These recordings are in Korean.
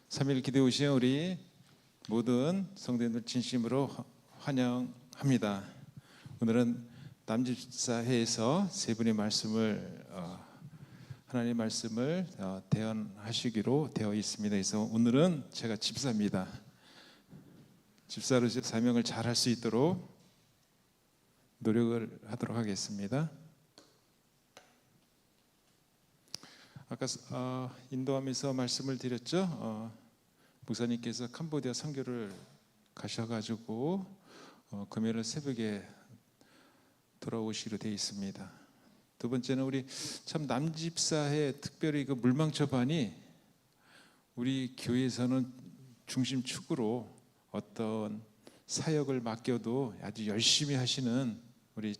3일 기도에 오신 우리 모든 성도님들 진심으로 환영합니다. 오늘은 남집사회에서 세 분의 말씀을 하나님의 말씀을 대언하시기로 되어 있습니다. 그래서 오늘은 제가 집사입니다. 집사로서 사명을 잘 할 수 있도록 노력을 하도록 하겠습니다. 아까 인도하면서 말씀을 드렸죠. 목사님께서 캄보디아 선교를 가셔가지고 금요일 새벽에 돌아오시기로 되어 있습니다. 두 번째는 우리 참 남집사회 특별히 그 물망초반이 우리 교회에서는 중심축으로 어떤 사역을 맡겨도 아주 열심히 하시는 우리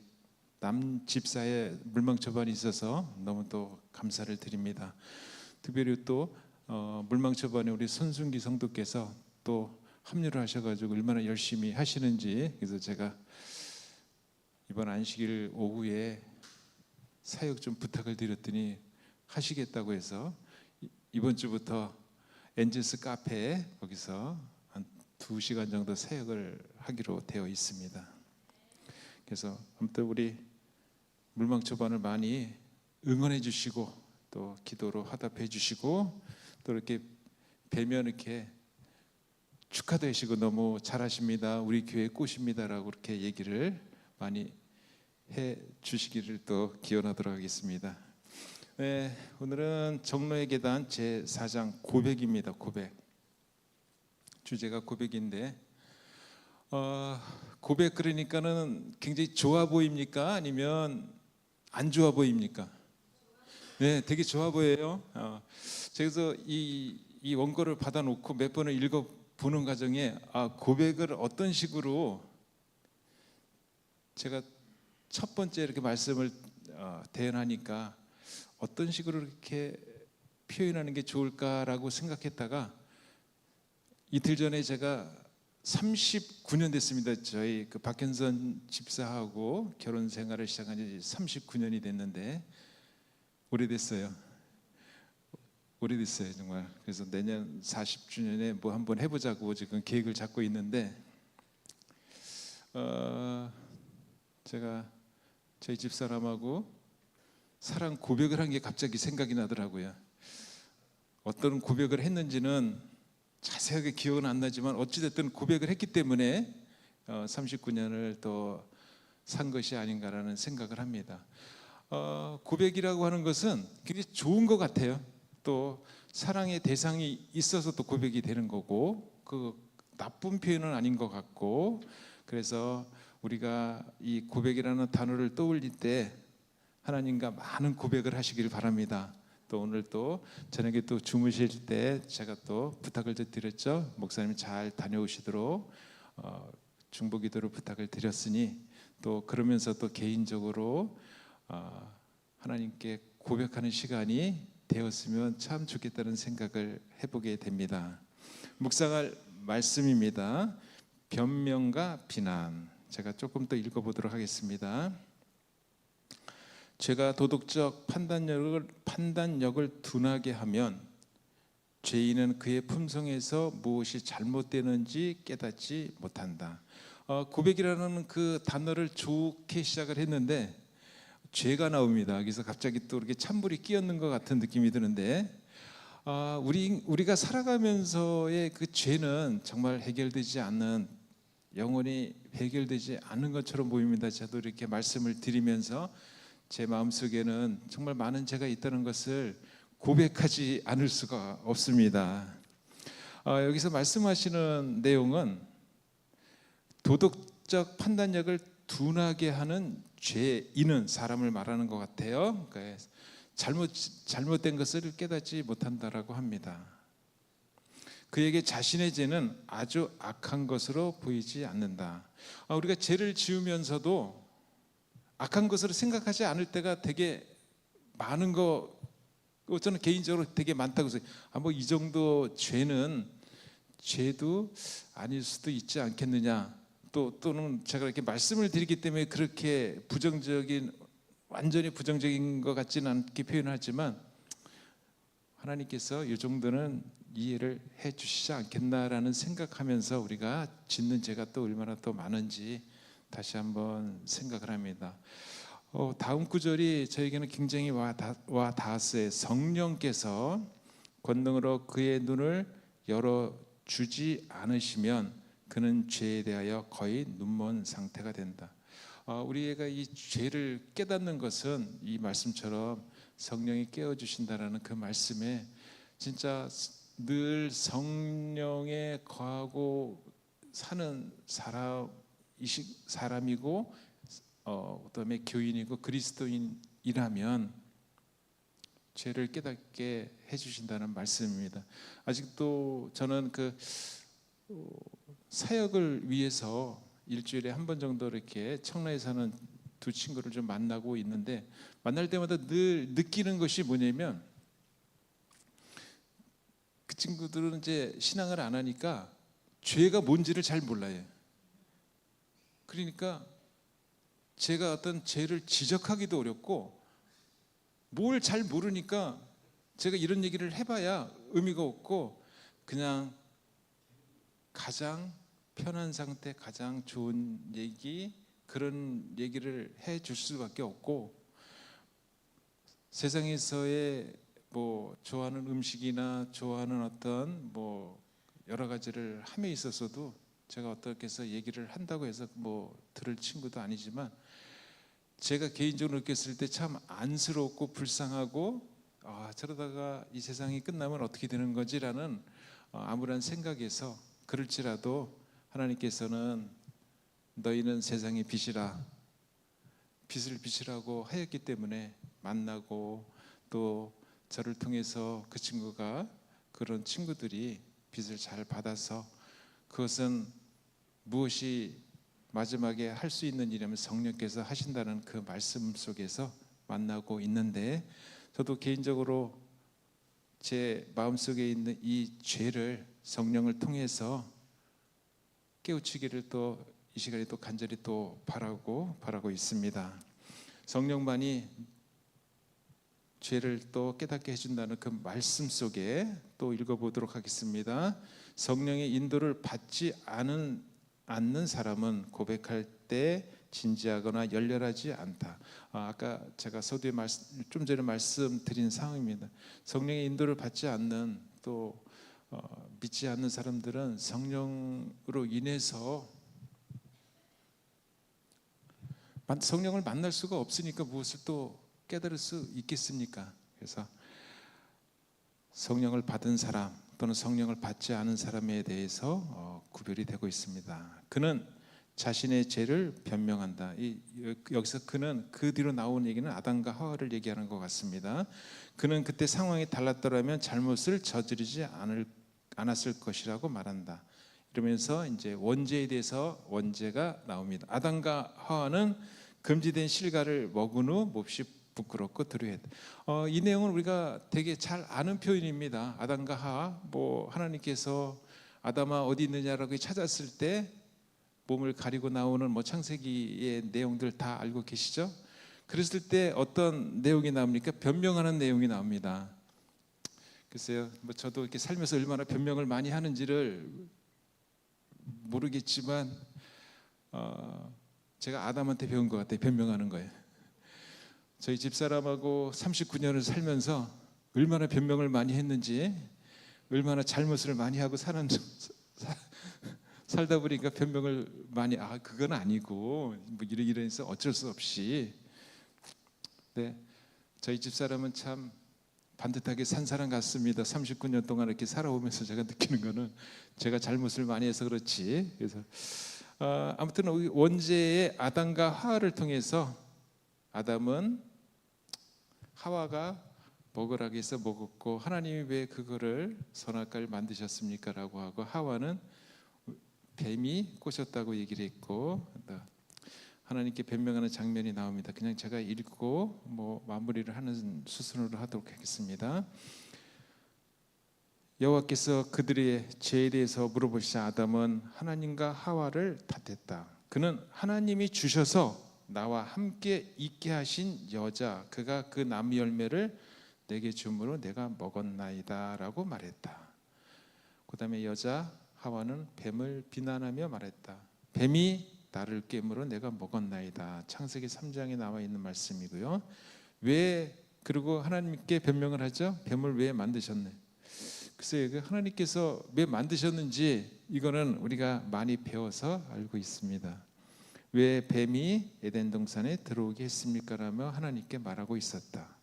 남집사의 물망초반이 있어서 너무 또 감사를 드립니다. 특별히 또 물망초반에 우리 손순기 성도께서 또 합류를 하셔가지고 얼마나 열심히 하시는지, 그래서 제가 이번 안식일 오후에 사역 좀 부탁을 드렸더니 하시겠다고 해서 이번 주부터 엔젤스 카페에 거기서 한 2시간 정도 사역을 하기로 되어 있습니다. 그래서 아무튼 우리 물망초반을 많이 응원해 주시고 또 기도로 화답해 주시고 또 이렇게 뵈면 이렇게 축하되시고 너무 잘하십니다, 우리 교회 꽃입니다라고 이렇게 얘기를 많이 해 주시기를 또 기원하도록 하겠습니다. 네, 오늘은 정로의 계단 제4장 고백입니다. 고백. 주제가 고백인데 고백 그러니까는 굉장히 좋아 보입니까? 아니면 안 좋아 보입니까? 네, 되게 좋아 보여요. 그래서 이 원고를 받아놓고 몇 번을 읽어보는 과정에 고백을 어떤 식으로, 제가 첫 번째 이렇게 말씀을 대언하니까 어떤 식으로 이렇게 표현하는 게 좋을까라고 생각했다가 이틀 전에 제가 39년 됐습니다. 저희 그 박현선 집사하고 결혼 생활을 시작한 지 39년이 됐는데 오래됐어요. 정말. 그래서 내년 40주년에 뭐 한번 해보자고 지금 계획을 잡고 있는데 제가 저희 집사람하고 사랑 고백을 한 게 갑자기 생각이 나더라고요. 어떤 고백을 했는지는 자세하게 기억은 안 나지만 어찌됐든 고백을 했기 때문에 39년을 더 산 것이 아닌가라는 생각을 합니다. 고백이라고 하는 것은 굉장히 좋은 것 같아요. 또 사랑의 대상이 있어서 또 고백이 되는 거고, 그 나쁜 표현은 아닌 것 같고, 그래서 우리가 이 고백이라는 단어를 떠올릴 때 하나님과 많은 고백을 하시길 바랍니다. 또 오늘 또 저녁에 또 주무실 때 제가 또 부탁을 드렸죠. 목사님 잘 다녀오시도록 중보기도를 부탁을 드렸으니 또 그러면서 또 개인적으로 하나님께 고백하는 시간이 되었으면 참 좋겠다는 생각을 해보게 됩니다. 묵상할 말씀입니다. 변명과 비난. 제가 조금 더 읽어보도록 하겠습니다. 죄가 도덕적 판단력을 둔하게 하면 죄인은 그의 품성에서 무엇이 잘못되는지 깨닫지 못한다. 고백이라는 그 단어를 좋게 시작을 했는데 죄가 나옵니다. 그래서 갑자기 또 이렇게 찬물이 끼얹는 것 같은 느낌이 드는데 우리가 살아가면서의 그 죄는 정말 해결되지 않는, 영원히 해결되지 않는 것처럼 보입니다. 저도 이렇게 말씀을 드리면서 제 마음속에는 정말 많은 죄가 있다는 것을 고백하지 않을 수가 없습니다. 여기서 말씀하시는 내용은 도덕적 판단력을 둔하게 하는 죄인은 사람을 말하는 것 같아요. 잘못된 것을 깨닫지 못한다라고 합니다. 그에게 자신의 죄는 아주 악한 것으로 보이지 않는다. 우리가 죄를 지으면서도 악한 것으로 생각하지 않을 때가 되게 많은 거, 저는 개인적으로 되게 많다고 생각해요. 뭐 이 정도 죄도 아닐 수도 있지 않겠느냐. 또는 제가 이렇게 말씀을 드리기 때문에 그렇게 완전히 부정적인 것 같지는 않게 표현하지만 하나님께서 이 정도는 이해를 해 주시지 않겠나라는 생각하면서 우리가 짓는 죄가 또 얼마나 또 많은지 다시 한번 생각을 합니다. 다음 구절이 저에게는 굉장히 와 닿았어요. 성령께서 권능으로 그의 눈을 열어주지 않으시면 그는 죄에 대하여 거의 눈먼 상태가 된다. 우리가 이 죄를 깨닫는 것은 이 말씀처럼 성령이 깨워주신다라는 그 말씀에 진짜 늘 성령에 거하고 사는 사람이고 그다음에 교인이고 그리스도인이라면 죄를 깨닫게 해주신다는 말씀입니다. 아직도 저는 그 사역을 위해서 일주일에 한 번 정도 이렇게 청라에 사는 두 친구를 좀 만나고 있는데, 만날 때마다 늘 느끼는 것이 뭐냐면, 그 친구들은 이제 신앙을 안 하니까 죄가 뭔지를 잘 몰라요. 그러니까 제가 어떤 죄를 지적하기도 어렵고, 뭘 잘 모르니까 제가 이런 얘기를 해봐야 의미가 없고, 그냥 가장 편한 상태, 가장 좋은 얘기, 그런 얘기를 해줄 수밖에 없고, 세상에서의 뭐 좋아하는 음식이나 좋아하는 어떤 뭐 여러 가지를 함에 있어서도 제가 어떻게 해서 얘기를 한다고 해서 뭐 들을 친구도 아니지만, 제가 개인적으로 느꼈을 때 참 안쓰럽고 불쌍하고, 저러다가 이 세상이 끝나면 어떻게 되는 거지라는 암울한 생각에서, 그럴지라도 하나님께서는 너희는 세상의 빛이라, 빛을 비추라고 하였기 때문에 만나고, 또 저를 통해서 그 친구가, 그런 친구들이 빛을 잘 받아서, 그것은 무엇이 마지막에 할 수 있는 일이라면 성령께서 하신다는 그 말씀 속에서 만나고 있는데, 저도 개인적으로 제 마음속에 있는 이 죄를 성령을 통해서 깨우치기를 또 이 시간에 또 간절히 또 바라고 있습니다. 성령만이 죄를 또 깨닫게 해준다는 그 말씀 속에 또 읽어보도록 하겠습니다. 성령의 인도를 받지 않는 사람은 고백할 때 진지하거나 열렬하지 않다. 아까 제가 서두에 좀 전에 말씀드린 상황입니다. 성령의 인도를 받지 않는, 또 믿지 않는 사람들은 성령으로 인해서 성령을 만날 수가 없으니까 무엇을 또 깨달을 수 있겠습니까? 그래서 성령을 받은 사람 또는 성령을 받지 않은 사람에 대해서 구별이 되고 있습니다. 그는 자신의 죄를 변명한다. 여기서 그는, 그 뒤로 나온 얘기는 아담과 하와를 얘기하는 것 같습니다. 그는 그때 상황이 달랐더라면 잘못을 저지르지 않았을 것이라고 말한다. 이러면서 이제 원죄에 대해서 원죄가 나옵니다. 아담과 하와는 금지된 실과를 먹은 후 몹시 부끄럽고 두려워했다. 이 내용은 우리가 되게 잘 아는 표현입니다. 아담과 하와, 뭐 하나님께서 아담아 어디 있느냐라고 찾았을 때 몸을 가리고 나오는 뭐 창세기의 내용들 다 알고 계시죠? 그랬을 때 어떤 내용이 나옵니까? 변명하는 내용이 나옵니다. 글쎄요, 뭐 저도 이렇게 살면서 얼마나 변명을 많이 하는지를 모르겠지만, 제가 아담한테 배운 것 같아요. 변명하는 거예요. 저희 집사람하고 39년을 살면서 얼마나 변명을 많이 했는지, 얼마나 잘못을 많이 하고 살다 보니까 변명을 많이, 그건 아니고 뭐 이러해서 어쩔 수 없이. 네, 저희 집사람은 참 반듯하게 산 사람 같습니다. 39년 동안 이렇게 살아오면서 제가 느끼는 거는 제가 잘못을 많이 해서 그렇지. 그래서 아무튼 원죄의 아담과 하와를 통해서, 아담은 하와가 먹으라고 해서 먹었고, 하나님이 왜 그거를 선악과를 만드셨습니까? 라고 하고, 하와는 뱀이 꼬셨다고 얘기를 했고, 하나님께 변명하는 장면이 나옵니다. 그냥 제가 읽고 뭐 마무리를 하는 수순으로 하도록 하겠습니다. 여호와께서 그들의 죄에 대해서 물어보시자 아담은 하나님과 하와를 탓했다. 그는 하나님이 주셔서 나와 함께 있게 하신 여자, 그가 그 나무 열매를 내게 줌으로 내가 먹었나이다 라고 말했다. 그다음에 여자 하와는 뱀을 비난하며 말했다. 뱀이 나를 깨물어 내가 먹었나이다. 창세기 3장에 나와 있는 말씀이고요. 왜 그리고 하나님께 변명을 하죠? 뱀을 왜 만드셨네? 글쎄요, 하나님께서 왜 만드셨는지 이거는 우리가 많이 배워서 알고 있습니다. 왜 뱀이 에덴 동산에 들어오게 했습니까? 라며 하나님께 말하고 있었다.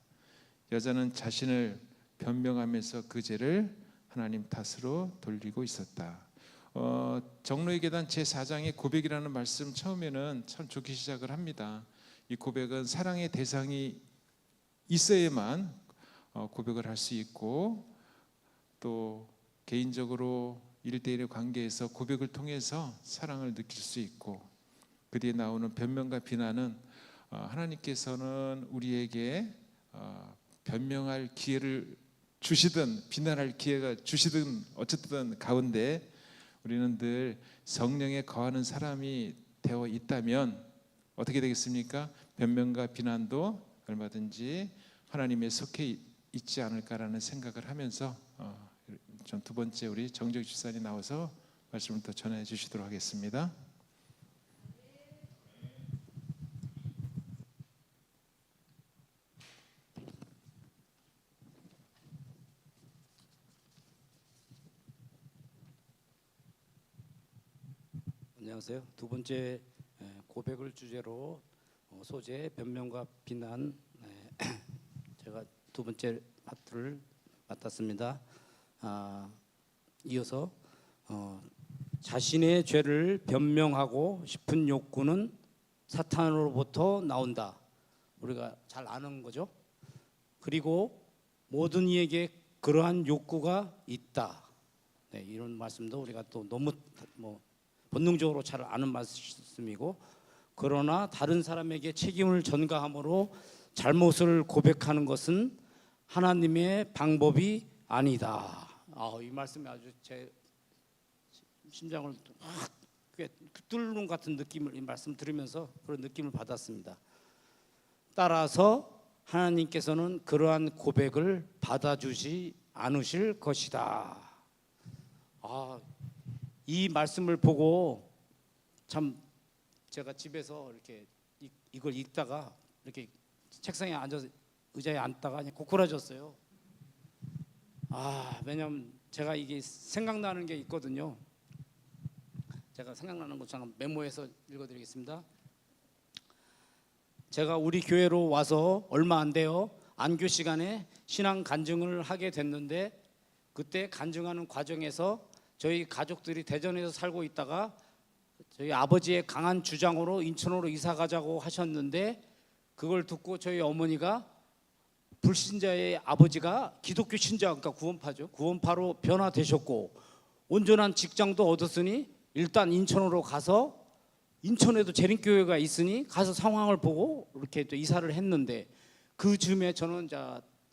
여자는 자신을 변명하면서 그 죄를 하나님 탓으로 돌리고 있었다. 정로의 계단 제4장의 고백이라는 말씀 처음에는 참 좋게 시작을 합니다. 이 고백은 사랑의 대상이 있어야만 고백을 할 수 있고, 또 개인적으로 1대1의 관계에서 고백을 통해서 사랑을 느낄 수 있고, 그 뒤에 나오는 변명과 비난은 하나님께서는 우리에게 변명할 기회를 주시든 비난할 기회가 주시든 어쨌든 가운데 우리는 늘 성령에 거하는 사람이 되어 있다면 어떻게 되겠습니까? 변명과 비난도 얼마든지 하나님의 속해 있지 않을까라는 생각을 하면서 전 두 번째 우리 정적 집사님 나와서 말씀을 더 전해 주시도록 하겠습니다. 안녕하세요. 두 번째 고백을 주제로 소재 변명과 비난, 제가 두 번째 파트를 맡았습니다. 이어서 자신의 죄를 변명하고 싶은 욕구는 사탄으로부터 나온다. 우리가 잘 아는 거죠. 그리고 모든 이에게 그러한 욕구가 있다. 네, 이런 말씀도 우리가 또 너무 본능적으로 잘 아는 말씀이고, 그러나 다른 사람에게 책임을 전가함으로 잘못을 고백하는 것은 하나님의 방법이 아니다. 이 말씀이 아주 제 심장을 확 뚫는 같은 느낌을, 이 말씀 들으면서 그런 느낌을 받았습니다. 따라서 하나님께서는 그러한 고백을 받아주지 않으실 것이다. 이 말씀을 보고 참 제가 집에서 이렇게 이걸 읽다가 이렇게 책상에 앉아서 의자에 앉다가 그냥 고꾸라졌어요. 왜냐하면 제가 이게 생각나는 게 있거든요. 제가 생각나는 거 잠깐 메모해서 읽어드리겠습니다. 제가 우리 교회로 와서 얼마 안 돼요. 안교 시간에 신앙 간증을 하게 됐는데, 그때 간증하는 과정에서 저희 가족들이 대전에서 살고 있다가 저희 아버지의 강한 주장으로 인천으로 이사 가자고 하셨는데, 그걸 듣고 저희 어머니가 불신자의 아버지가 기독교 신자, 그러니까 구원파죠. 구원파로 변화되셨고 온전한 직장도 얻었으니 일단 인천으로 가서, 인천에도 재림교회가 있으니 가서 상황을 보고 이렇게 또 이사를 했는데, 그 즈음에 저는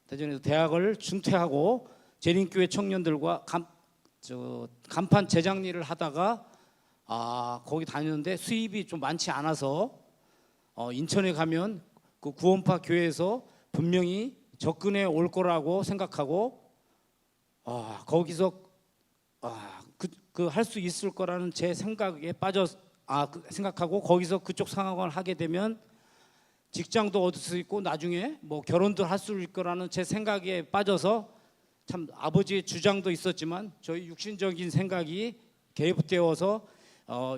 대전에서 대학을 중퇴하고 재림교회 청년들과 간판 제작 일을 하다가 거기 다녔는데 수입이 좀 많지 않아서 인천에 가면 그 구원파 교회에서 분명히 접근해 올 거라고 생각하고 거기서 그 할 수 있을 거라는 제 생각에 생각하고 거기서 그쪽 상황을 하게 되면 직장도 얻을 수 있고 나중에 결혼도 할 수 있을 거라는 제 생각에 빠져서, 참 아버지의 주장도 있었지만 저희 육신적인 생각이 개입되어서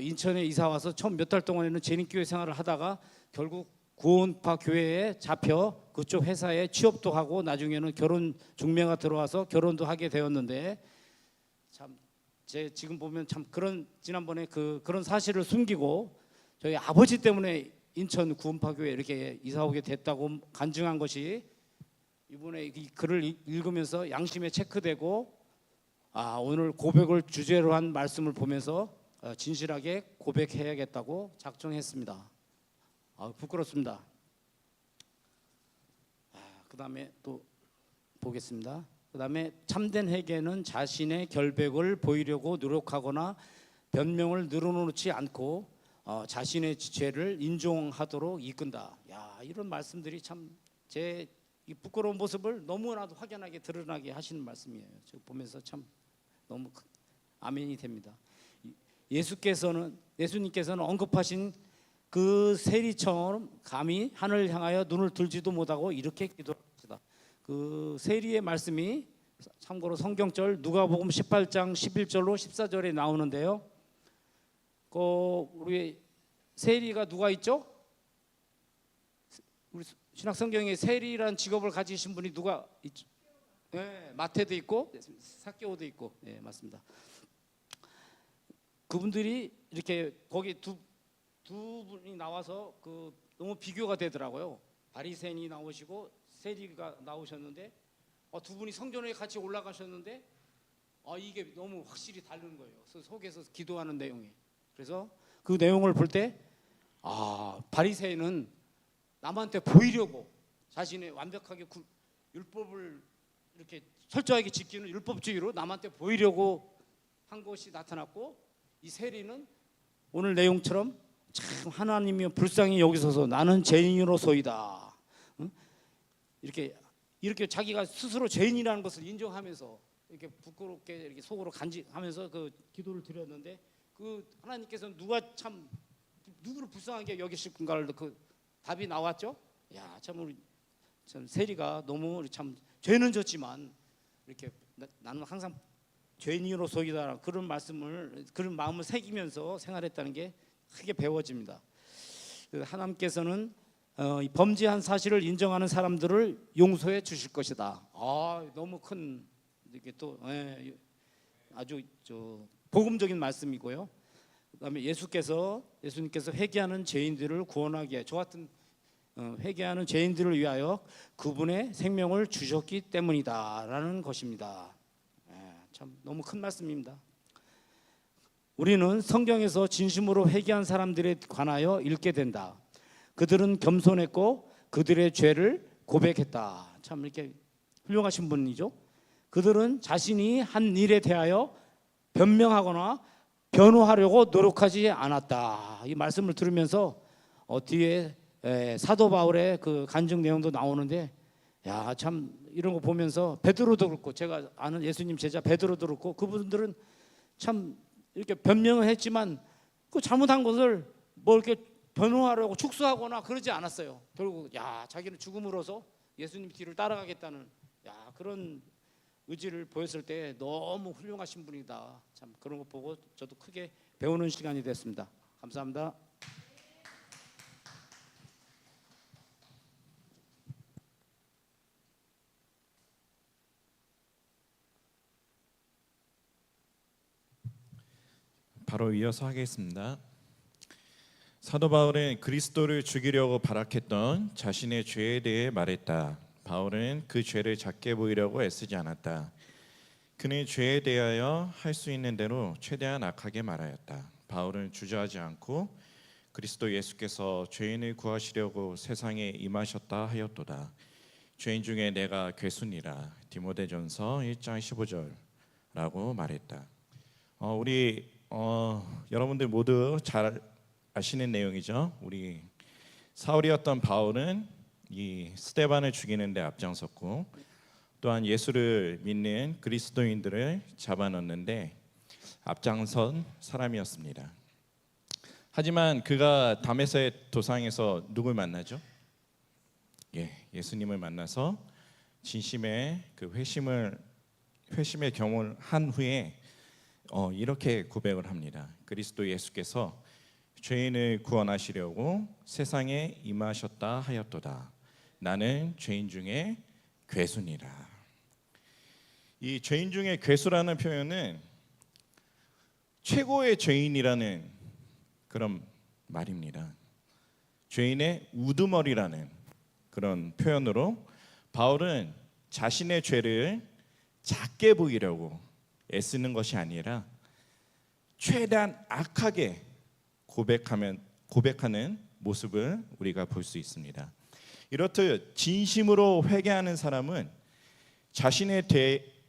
인천에 이사 와서 처음 몇 달 동안에는 재림교회 생활을 하다가 결국 구원파 교회에 잡혀 그쪽 회사에 취업도 하고 나중에는 결혼 중매가 들어와서 결혼도 하게 되었는데, 참 제 지금 보면 참 지난번에 그런 사실을 숨기고 저희 아버지 때문에 인천 구원파 교회에 이렇게 이사 오게 됐다고 간증한 것이 이번에 이 글을 읽으면서 양심에 체크되고, 오늘 고백을 주제로 한 말씀을 보면서 진실하게 고백해야겠다고 작정했습니다. 부끄럽습니다. 그 다음에 또 보겠습니다. 그 다음에 참된 회개는 자신의 결백을 보이려고 노력하거나 변명을 늘어놓지 않고 자신의 죄를 인정하도록 이끈다. 이런 말씀들이 참 제 이 부끄러운 모습을 너무나도 확연하게 드러나게 하시는 말씀이에요. 저 보면서 참 너무 아멘이 됩니다. 예수님께서는 언급하신 그 세리처럼 감히 하늘을 향하여 눈을 들지도 못하고 이렇게 기도합니다. 그 세리의 말씀이 참고로 성경절 누가복음 18장 11절로 14절에 나오는데요. 우리 세리가 누가 있죠? 우리 신약 성경에 세리라는 직업을 가지신 분이 누가 있죠? 네, 마태도 있고 삭개오도 있고, 네, 맞습니다. 그분들이 이렇게 거기 두 분이 나와서 너무 비교가 되더라고요. 바리새인이 나오시고 세리가 나오셨는데 두 분이 성전에 같이 올라가셨는데 이게 너무 확실히 다른 거예요. 그래서 속에서 기도하는 내용이. 그래서 그 내용을 볼 때 바리새인은 남한테 보이려고 자신의 완벽하게 율법을 이렇게 철저하게 지키는 율법주의로 남한테 보이려고 한 것이 나타났고, 이 세리는 오늘 내용처럼 참 하나님이 불쌍히 여기서서 나는 죄인으로소이다, 이렇게 자기가 스스로 죄인이라는 것을 인정하면서 이렇게 부끄럽게 이렇게 속으로 간직하면서 그 기도를 드렸는데, 그 하나님께서는 누구를 불쌍하게 여기실 건가를 그 답이 나왔죠. 야, 참 세리가 너무 참 죄는 졌지만 이렇게 나는 항상 죄인으로소이다, 그런 마음을 새기면서 생활했다는 게 크게 배워집니다. 하나님께서는 범죄한 사실을 인정하는 사람들을 용서해 주실 것이다. 너무 큰 이게 또 아주 복음적인 말씀이고요. 그다음에 예수님께서 회개하는 죄인들을 구원하기에, 저 같은 회개하는 죄인들을 위하여 그분의 생명을 주셨기 때문이다라는 것입니다. 참 너무 큰 말씀입니다. 우리는 성경에서 진심으로 회개한 사람들에 관하여 읽게 된다. 그들은 겸손했고 그들의 죄를 고백했다. 참 이렇게 훌륭하신 분이죠. 그들은 자신이 한 일에 대하여 변명하거나 변호하려고 노력하지 않았다. 이 말씀을 들으면서 뒤에 사도 바울의 그 간증 내용도 나오는데, 야, 참 이런 거 보면서 베드로도 그렇고, 제가 아는 예수님 제자 베드로도 그렇고, 그분들은 참 이렇게 변명을 했지만 그 잘못한 것을 뭐 이렇게 변호하려고 축소하거나 그러지 않았어요. 결국 자기는 죽음으로써 예수님 뒤를 따라가겠다는 그런 의지를 보였을 때 너무 훌륭하신 분이다. 참 그런 거 보고 저도 크게 배우는 시간이 됐습니다. 감사합니다. 바로 이어서 하겠습니다. 사도 바울은 그리스도를 죽이려고 발악했던 자신의 죄에 대해 말했다. 바울은 그 죄를 작게 보이려고 애쓰지 않았다. 그는 죄에 대하여 할 수 있는 대로 최대한 악하게 말하였다. 바울은 주저하지 않고 그리스도 예수께서 죄인을 구하시려고 세상에 임하셨다 하였도다. 죄인 중에 내가 괴순이라. 디모데전서 1장 15절라고 말했다. 우리 여러분들 모두 잘 아시는 내용이죠. 우리 사울이었던 바울은 이 스데반을 죽이는 데 앞장섰고, 또한 예수를 믿는 그리스도인들을 잡아넣는데 앞장선 사람이었습니다. 하지만 그가 다메섹 도상에서 누굴 만나죠? 예수님을 만나서 진심의 그 회심의 경험을 한 후에 이렇게 고백을 합니다. 그리스도 예수께서 죄인을 구원하시려고 세상에 임하셨다 하였도다. 나는 죄인 중에 괴순이라. 이 죄인 중에 괴수라는 표현은 최고의 죄인이라는 그런 말입니다. 죄인의 우두머리라는 그런 표현으로 바울은 자신의 죄를 작게 보이려고 애쓰는 것이 아니라 최대한 악하게 고백하는 모습을 우리가 볼 수 있습니다. 이렇듯 진심으로 회개하는 사람은 자신의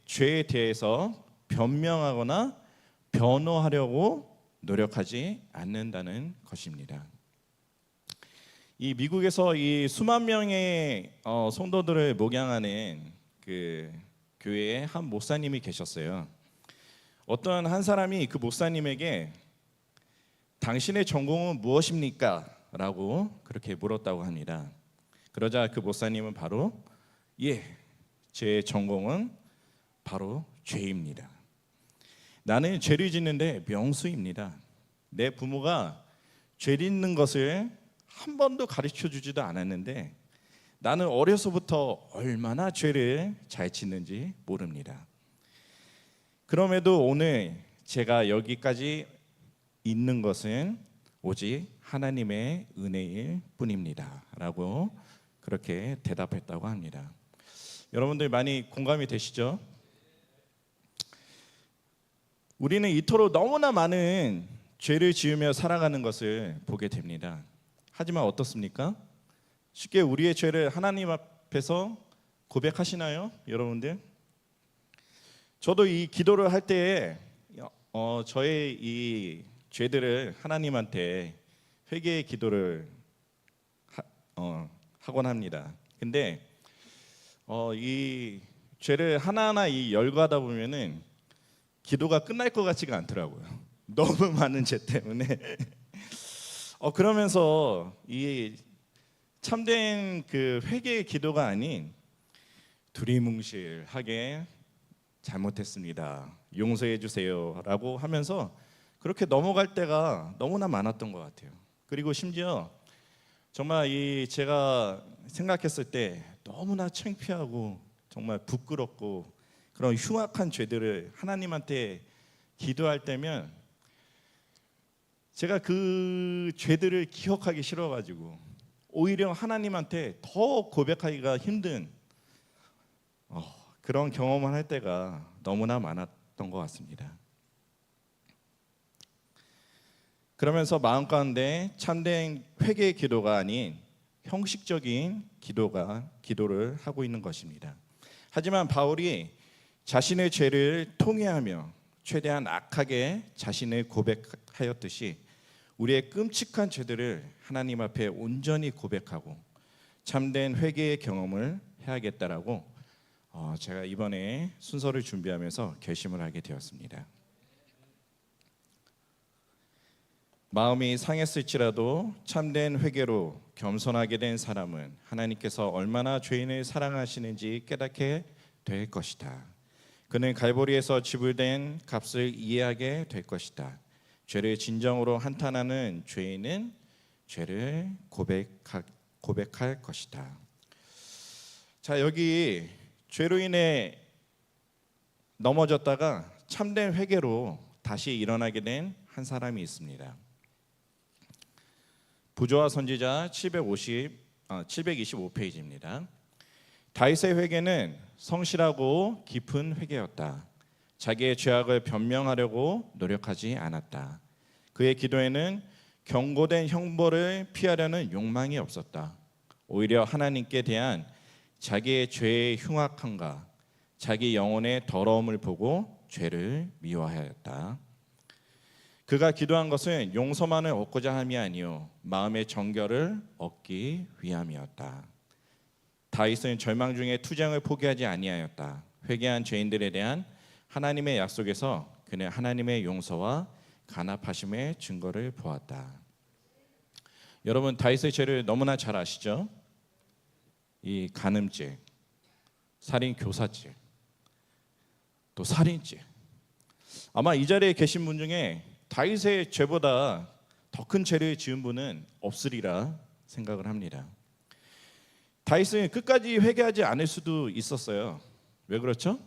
죄에 대해서 변명하거나 변호하려고 노력하지 않는다는 것입니다. 이 미국에서 이 수만 명의 성도들을 목양하는 그 교회에 한 목사님이 계셨어요. 어떤 한 사람이 그 목사님에게 당신의 전공은 무엇입니까? 라고 그렇게 물었다고 합니다. 그러자 그 목사님은 바로 제 전공은 바로 죄입니다. 나는 죄를 짓는데 명수입니다. 내 부모가 죄 짓는 것을 한 번도 가르쳐 주지도 않았는데 나는 어려서부터 얼마나 죄를 잘 짓는지 모릅니다. 그럼에도 오늘 제가 여기까지 있는 것은 오직 하나님의 은혜일 뿐입니다. 라고 그렇게 대답했다고 합니다. 여러분들 많이 공감이 되시죠? 우리는 이토록 너무나 많은 죄를 지으며 살아가는 것을 보게 됩니다. 하지만 어떻습니까? 쉽게 우리의 죄를 하나님 앞에서 고백하시나요? 여러분들? 저도 이 기도를 할 때에 저의 이 죄들을 하나님한테 회개의 기도를 하곤 합니다. 근데 이 죄를 하나하나 열거하다 보면은 기도가 끝날 것 같지가 않더라고요. 너무 많은 죄 때문에. 그러면서 이 참된 그 회개의 기도가 아닌 두리뭉실하게 잘못했습니다. 용서해 주세요라고 하면서 그렇게 넘어갈 때가 너무나 많았던 것 같아요. 그리고 심지어 정말 제가 생각했을 때 너무나 창피하고 정말 부끄럽고 그런 흉악한 죄들을 하나님한테 기도할 때면 제가 그 죄들을 기억하기 싫어가지고 오히려 하나님한테 더 고백하기가 힘든 그런 경험을 할 때가 너무나 많았던 것 같습니다. 그러면서 마음 가운데 참된 회개의 기도가 아닌 형식적인 기도를 하고 있는 것입니다. 하지만 바울이 자신의 죄를 통회하며 최대한 악하게 자신을 고백하였듯이 우리의 끔찍한 죄들을 하나님 앞에 온전히 고백하고 참된 회개의 경험을 해야겠다라고 제가 이번에 순서를 준비하면서 결심을 하게 되었습니다. 마음이 상했을지라도 참된 회개로 겸손하게 된 사람은 하나님께서 얼마나 죄인을 사랑하시는지 깨닫게 될 것이다. 그는 갈보리에서 지불된 값을 이해하게 될 것이다. 죄를 진정으로 한탄하는 죄인은 죄를 고백할 것이다. 자, 여기 죄로 인해 넘어졌다가 참된 회개로 다시 일어나게 된 한 사람이 있습니다. 부조와 선지자 725페이지입니다. 다윗의 회개는 성실하고 깊은 회개였다. 자기의 죄악을 변명하려고 노력하지 않았다. 그의 기도에는 경고된 형벌을 피하려는 욕망이 없었다. 오히려 하나님께 대한 자기의 죄의 흉악함과 자기 영혼의 더러움을 보고 죄를 미워하였다. 그가 기도한 것은 용서만을 얻고자 함이 아니요 마음의 정결을 얻기 위함이었다. 다윗은 절망 중에 투쟁을 포기하지 아니하였다. 회개한 죄인들에 대한 하나님의 약속에서 그는 하나님의 용서와 간합하심의 증거를 보았다. 여러분, 다윗의 죄를 너무나 잘 아시죠? 이 간음죄, 살인 교사죄, 또 살인죄. 아마 이 자리에 계신 분 중에 다윗의 죄보다 더 큰 죄를 지은 분은 없으리라 생각을 합니다. 다윗은 끝까지 회개하지 않을 수도 있었어요. 왜 그렇죠?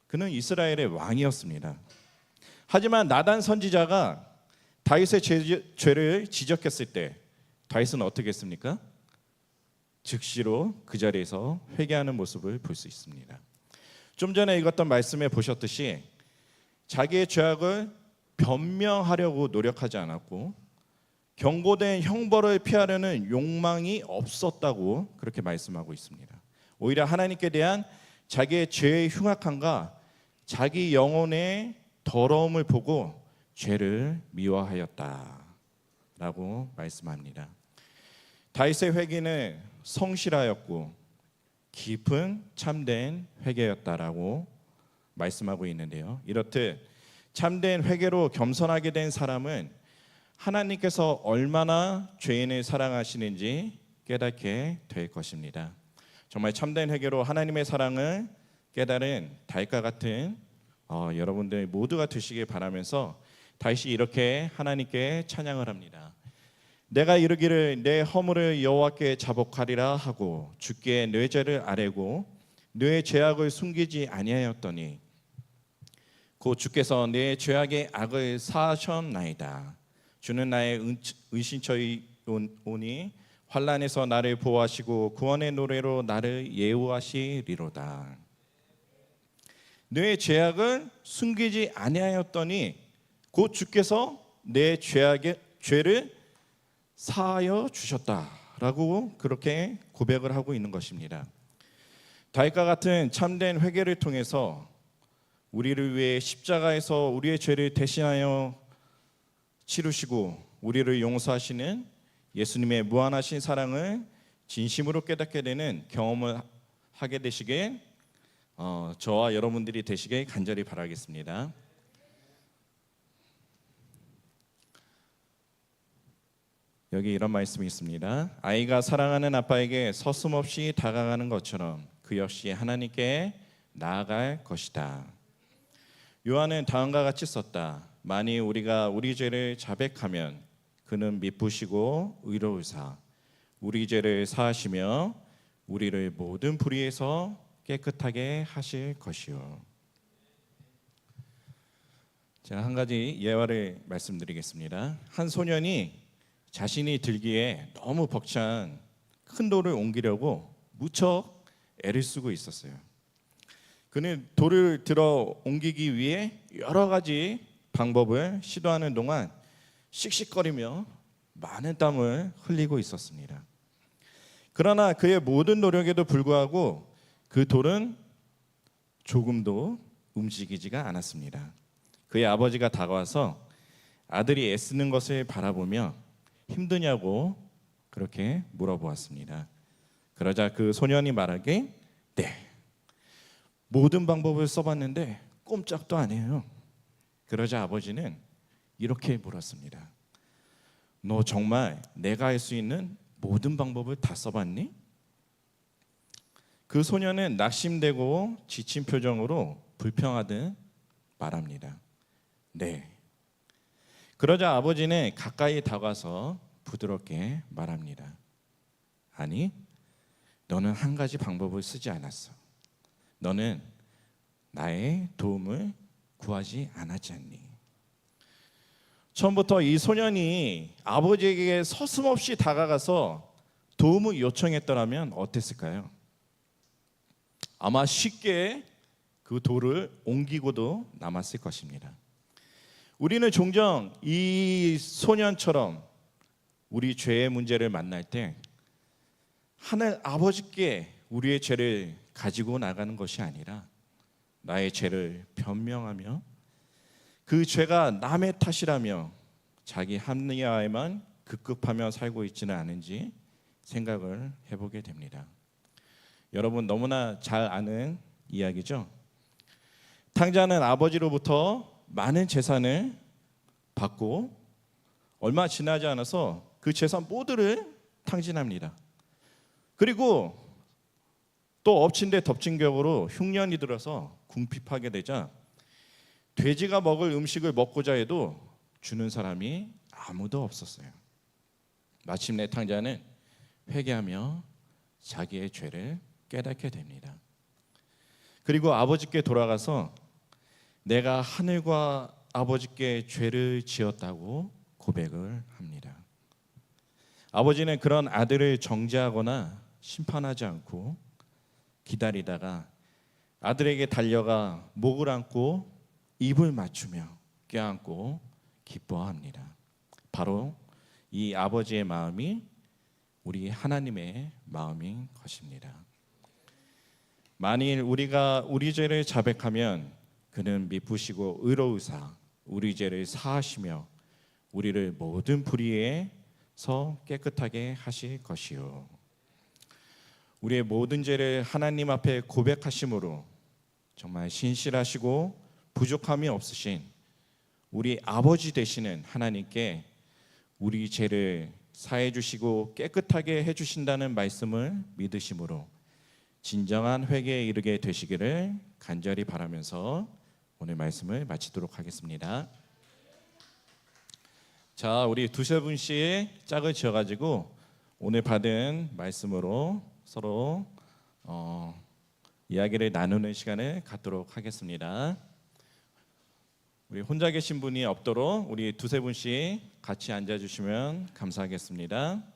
그는 이스라엘의 왕이었습니다. 하지만 나단 선지자가 다윗의 죄를 지적했을 때 다윗은 어떻게 했습니까? 즉시로 그 자리에서 회개하는 모습을 볼 수 있습니다. 좀 전에 읽었던 말씀에 보셨듯이 자기의 죄악을 변명하려고 노력하지 않았고 경고된 형벌을 피하려는 욕망이 없었다고 그렇게 말씀하고 있습니다. 오히려 하나님께 대한 자기의 죄의 흉악함과 자기 영혼의 더러움을 보고 죄를 미워하였다라고 말씀합니다. 다윗의 회개는 성실하였고 깊은 참된 회개였다라고 말씀하고 있는데요. 이렇듯 참된 회개로 겸손하게 된 사람은 하나님께서 얼마나 죄인을 사랑하시는지 깨닫게 될 것입니다. 정말 참된 회개로 하나님의 사랑을 깨달은 다윗과 같은 여러분들 모두가 되시길 바라면서 다시 이렇게 하나님께 찬양을 합니다. 내가 이르기를 내 허물을 여호와께 자복하리라 하고 주께 내 죄를 아뢰고 내 죄악을 숨기지 아니하였더니 곧 주께서 내 죄악의 악을 사하셨나이다. 주는 나의 은신처이오니 환난에서 나를 보호하시고 구원의 노래로 나를 예우하시리로다. 내 죄악을 숨기지 아니하였더니 곧 주께서 내 죄를 사하여 주셨다라고 그렇게 고백을 하고 있는 것입니다. 다윗과 같은 참된 회개를 통해서 우리를 위해 십자가에서 우리의 죄를 대신하여 치르시고 우리를 용서하시는 예수님의 무한하신 사랑을 진심으로 깨닫게 되는 경험을 하게 되시길 저와 여러분들이 되시길 간절히 바라겠습니다. 여기 이런 말씀이 있습니다. 아이가 사랑하는 아빠에게 서슴없이 다가가는 것처럼 그 역시 하나님께 나아갈 것이다. 요한은 다음과 같이 썼다. 만일 우리가 우리 죄를 자백하면 그는 미쁘시고 의로우사 우리 죄를 사하시며 우리를 모든 불의에서 깨끗하게 하실 것이요. 제가 한 가지 예화를 말씀드리겠습니다. 한 소년이 자신이 들기에 너무 벅찬 큰 돌을 옮기려고 무척 애를 쓰고 있었어요. 그는 돌을 들어 옮기기 위해 여러 가지 방법을 시도하는 동안 씩씩거리며 많은 땀을 흘리고 있었습니다. 그러나 그의 모든 노력에도 불구하고 그 돌은 조금도 움직이지가 않았습니다. 그의 아버지가 다가와서 아들이 애쓰는 것을 바라보며 힘드냐고 그렇게 물어보았습니다. 그러자 그 소년이 말하길 네, 모든 방법을 써봤는데 꼼짝도 안 해요. 그러자 아버지는 이렇게 물었습니다. 너 정말 내가 할 수 있는 모든 방법을 다 써봤니? 그 소년은 낙심되고 지친 표정으로 불평하듯 말합니다. 네. 그러자 아버지는 가까이 다가서 부드럽게 말합니다. 아니, 너는 한 가지 방법을 쓰지 않았어. 너는 나의 도움을 구하지 않았지 않니? 처음부터 이 소년이 아버지에게 서슴없이 다가가서 도움을 요청했더라면 어땠을까요? 아마 쉽게 그 돌을 옮기고도 남았을 것입니다. 우리는 종종 이 소년처럼 우리 죄의 문제를 만날 때 하늘 아버지께 우리의 죄를 가지고 나가는 것이 아니라 나의 죄를 변명하며 그 죄가 남의 탓이라며 자기 합리화에만 급급하며 살고 있지는 않은지 생각을 해보게 됩니다. 여러분 너무나 잘 아는 이야기죠. 탕자는 아버지로부터 많은 재산을 받고 얼마 지나지 않아서 그 재산 모두를 탕진합니다. 그리고 또 엎친 데 덮친 격으로 흉년이 들어서 궁핍하게 되자 돼지가 먹을 음식을 먹고자 해도 주는 사람이 아무도 없었어요. 마침내 탕자는 회개하며 자기의 죄를 깨닫게 됩니다. 그리고 아버지께 돌아가서 내가 하늘과 아버지께 죄를 지었다고 고백을 합니다. 아버지는 그런 아들을 정죄하거나 심판하지 않고 기다리다가 아들에게 달려가 목을 안고 입을 맞추며 껴안고 기뻐합니다. 바로 이 아버지의 마음이 우리 하나님의 마음인 것입니다. 만일 우리가 우리 죄를 자백하면 그는 미쁘시고 의로우사 우리 죄를 사하시며 우리를 모든 불의에서 깨끗하게 하실 것이요. 우리의 모든 죄를 하나님 앞에 고백하심으로 정말 신실하시고 부족함이 없으신 우리 아버지 되시는 하나님께 우리 죄를 사해 주시고 깨끗하게 해 주신다는 말씀을 믿으심으로 진정한 회개에 이르게 되시기를 간절히 바라면서 오늘 말씀을 마치도록 하겠습니다. 자, 우리 두세 분씩 짝을 지어가지고 오늘 받은 말씀으로 서로 이야기를 나누는 시간을 갖도록 하겠습니다. 우리 혼자 계신 분이 없도록 우리 두세 분씩 같이 앉아주시면 감사하겠습니다.